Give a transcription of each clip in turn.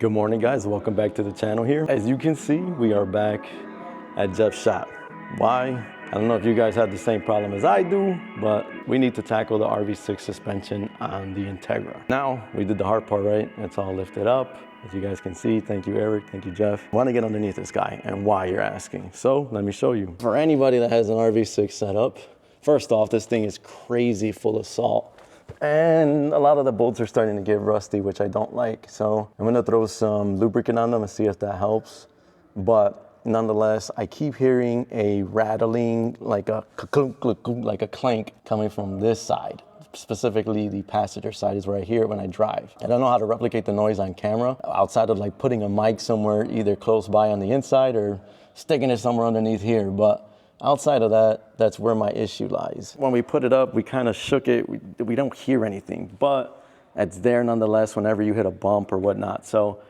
Good morning, guys. Welcome back to the channel here. As you can see, we are back at Jeff's shop. Why? I don't know if you guys have the same problem as I do, but we need to tackle the RV6 suspension on the Integra. Now, we did the hard part, right? It's all lifted up. As you guys can see, thank you, Eric, thank you, Jeff. I want to get underneath this guy, and why, you're asking. So let me show you. For anybody that has an RV6 setup, first off, this thing is crazy full of salt. And a lot of the bolts are starting to get rusty, which I don't like. So I'm gonna throw some lubricant on them and see if that helps. But nonetheless, I keep hearing a rattling, like a clank coming from this side. Specifically, the passenger side is where I hear it when I drive. I don't know how to replicate the noise on camera outside of like putting a mic somewhere either close by on the inside or sticking it somewhere underneath here. But outside of that, that's where my issue lies. When we put it up, we kind of shook it. We don't hear anything, but it's there nonetheless whenever you hit a bump or whatnot. So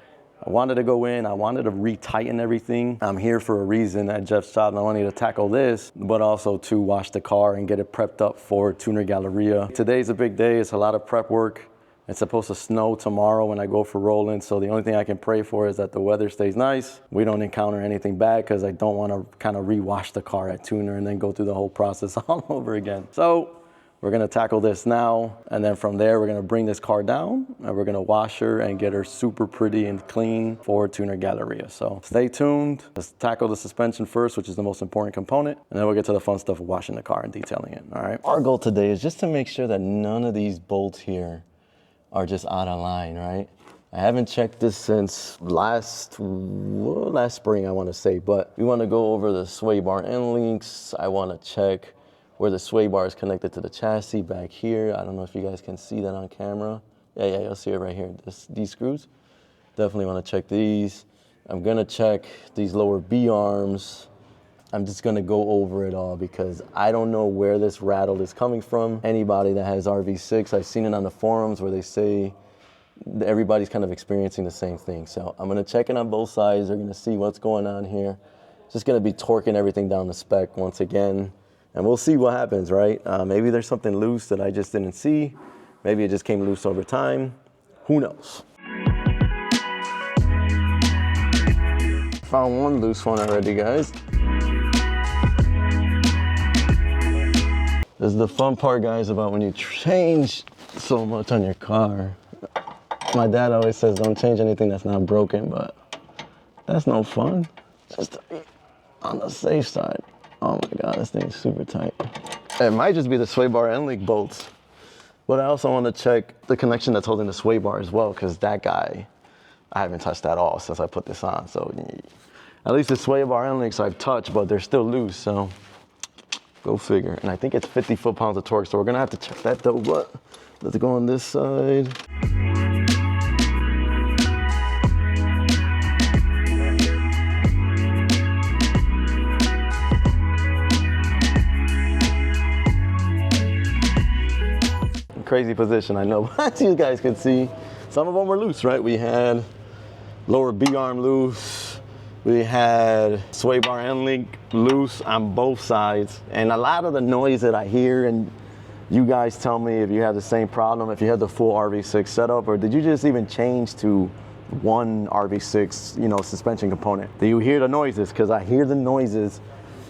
I wanted to go in, I wanted to re-tighten everything. I'm here for a reason at Jeff's shop. Not only to tackle this, but also to wash the car and get it prepped up for TUNER GALLERIA. Today's a big day, it's a lot of prep work. It's supposed to snow tomorrow when I go for rolling, so the only thing I can pray for is that the weather stays nice. We don't encounter anything bad because I don't want to kind of re-wash the car at Tuner and then go through the whole process all over again. So we're gonna tackle this now, and then from there we're gonna bring this car down and we're gonna wash her and get her super pretty and clean for TUNER GALLERIA. So stay tuned. Let's tackle the suspension first, which is the most important component, and then we'll get to the fun stuff of washing the car and detailing it, all right? Our goal today is just to make sure that none of these bolts here are just out of line, right? I haven't checked this since last spring, I wanna say, but we wanna go over the sway bar end links. I wanna check where the sway bar is connected to the chassis back here. I don't know if you guys can see that on camera. Yeah, you'll see it right here, these screws. Definitely wanna check these. I'm gonna check these lower B-arms. I'm just gonna go over it all because I don't know where this rattle is coming from. Anybody that has RV6, I've seen it on the forums where they say everybody's kind of experiencing the same thing. So I'm gonna check it on both sides. They're gonna see what's going on here. Just gonna be torquing everything down the spec once again. And we'll see what happens, right? Maybe there's something loose that I just didn't see. Maybe it just came loose over time. Who knows? Found one loose one already, guys. This is the fun part, guys, about when you change so much on your car. My dad always says don't change anything that's not broken, but that's no fun. Just to be on the safe side. Oh my God, this thing is super tight. It might just be the sway bar end link bolts, but I also want to check the connection that's holding the sway bar as well, because that guy, I haven't touched at all since I put this on. So at least the sway bar end links I've touched, but they're still loose, so go figure. And I think it's 50 foot-pounds of torque, so we're gonna have to check that though, but let's go on this side. Crazy position, I know, but you guys can see some of them were loose, right? We had lower B-arm loose, we had sway bar end link loose on both sides, and a lot of the noise that I hear, and you guys tell me if you have the same problem, if you had the full RV6 setup, or did you just even change to one RV6, suspension component? Do you hear the noises? Because I hear the noises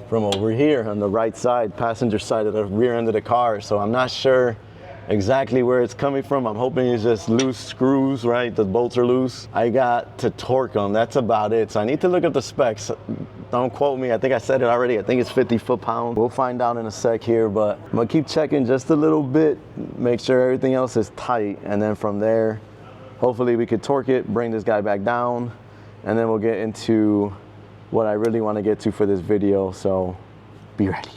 from over here on the right side, passenger side of the rear end of the car, so I'm not sure exactly where it's coming from. I'm hoping it's just loose screws, right? The bolts are loose. I got to torque them, that's about it. So I need to look at the specs. Don't quote me, I think I said it already. I think it's 50 foot-pounds. We'll find out in a sec here, but I'm gonna keep checking just a little bit, make sure everything else is tight, and then from there, hopefully we could torque it, bring this guy back down, and then we'll get into what I really wanna get to for this video, so be ready.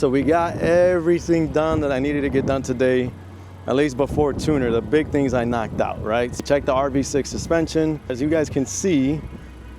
so we got everything done that I needed to get done today, at least before tuner. The big things I knocked out, right? Check the RV6 suspension. As you guys can see,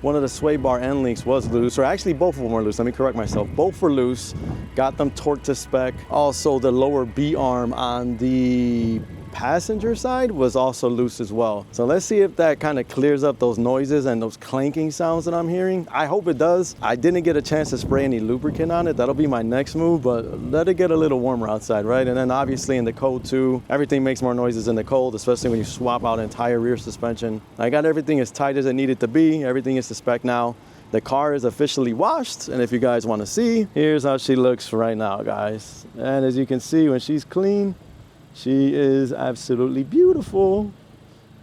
one of the sway bar end links was loose, or actually both of them were loose. Let me correct myself. Both were loose. Got them torqued to spec. Also, the lower B arm on the passenger side was also loose as well. So let's see if that kind of clears up those noises and those clanking sounds that I'm hearing. I hope it does. I didn't get a chance to spray any lubricant on it. That'll be my next move, but let it get a little warmer outside, right? And then obviously in the cold too, everything makes more noises in the cold, especially when you swap out entire rear suspension. I got everything as tight as it needed to be. Everything is to spec now. The car is officially washed, and if you guys want to see, here's how she looks right now, guys. And as you can see, when she's clean, she is absolutely beautiful,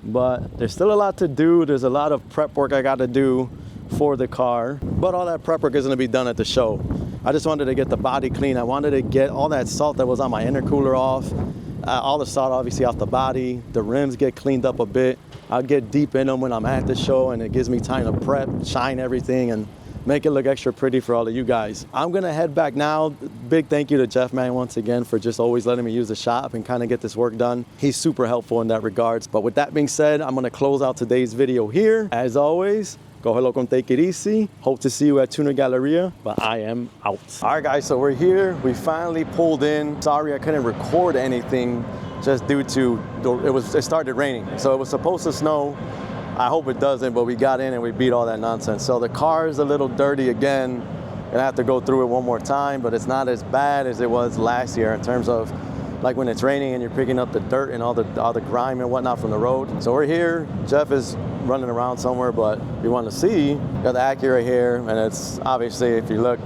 but there's still a lot to do. There's a lot of prep work I got to do for the car, but all that prep work is going to be done at the show. I just wanted to get the body clean. I wanted to get all that salt that was on my intercooler off, all the salt obviously off the body. The rims get cleaned up a bit. I'll get deep in them when I'm at the show, and it gives me time to prep, shine everything, and make it look extra pretty for all of you guys. I'm gonna head back now. Big thank you to Jeff, man, once again, for just always letting me use the shop and kind of get this work done. He's super helpful in that regards. But with that being said, I'm gonna close out today's video here. As always, go hello con take it easy. Hope to see you at Tuner Galleria, but I am out. All right, guys, so we're here. We finally pulled in. Sorry, I couldn't record anything just due to, it started raining. So it was supposed to snow. I hope it doesn't, but we got in and we beat all that nonsense. So the car is a little dirty again. Gonna have to go through it one more time, but it's not as bad as it was last year in terms of like when it's raining and you're picking up the dirt and all the grime and whatnot from the road. So we're here. Jeff is running around somewhere, but if you want to see, got the Acura here, and it's obviously, if you look,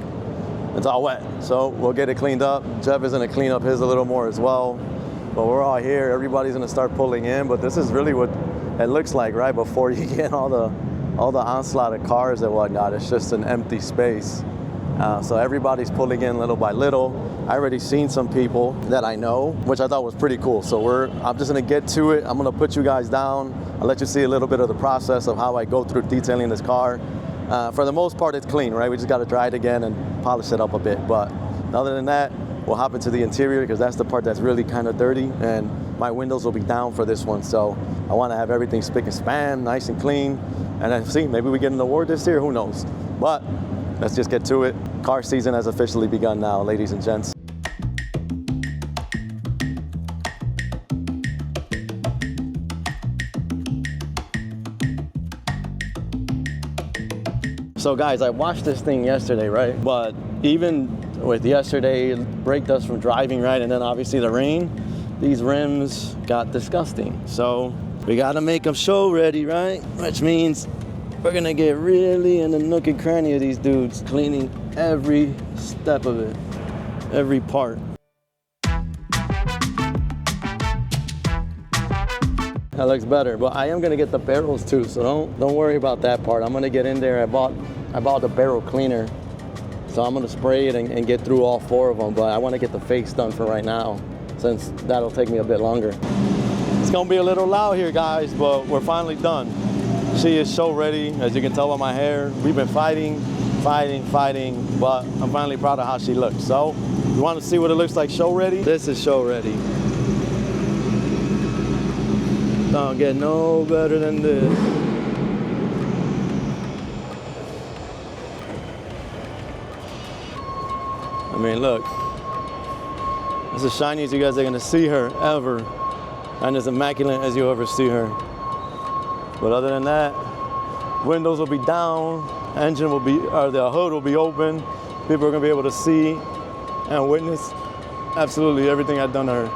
it's all wet. So we'll get it cleaned up. Jeff is gonna clean up his a little more as well. But we're all here. Everybody's gonna start pulling in, but this is really what it looks like, right before you get all the onslaught of cars and whatnot. It's just an empty space. So everybody's pulling in little by little. I already seen some people that I know, which I thought was pretty cool. So I'm just gonna get to it. I'm gonna put you guys down. I'll let you see a little bit of the process of how I go through detailing this car. For the most part, it's clean, right? We just gotta dry it again and polish it up a bit. But other than that, we'll hop into the interior because that's the part that's really kind of dirty, and my windows will be down for this one. So I want to have everything spick and span, nice and clean. And then see, maybe we get an award this year, who knows? But let's just get to it. Car season has officially begun now, ladies and gents. So guys, I watched this thing yesterday, right? But even with yesterday, braked us from driving, right? And then obviously the rain, these rims got disgusting. So we gotta make them show ready, right? Which means we're gonna get really in the nook and cranny of these dudes, cleaning every step of it, every part. That looks better, but I am gonna get the barrels too, so don't worry about that part. I'm gonna get in there. I bought the barrel cleaner, so I'm gonna spray it and get through all 4 of them, but I wanna get the fakes done for right now, since that'll take me a bit longer. It's gonna be a little loud here, guys, but we're finally done. She is show ready, as you can tell by my hair. We've been fighting, but I'm finally proud of how she looks. So, you wanna see what it looks like show ready? This is show ready. Don't get no better than this. I mean, look. It's as shiny as you guys are gonna see her ever, and as immaculate as you ever see her. But other than that, windows will be down, engine will be, or the hood will be open. People are gonna be able to see and witness absolutely everything I've done to her.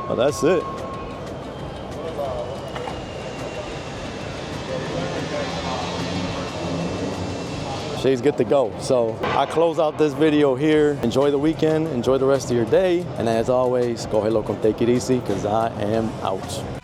But that's it. She's good to go. So I close out this video here. Enjoy the weekend, enjoy the rest of your day. And as always, go hello con take it easy, because I am out.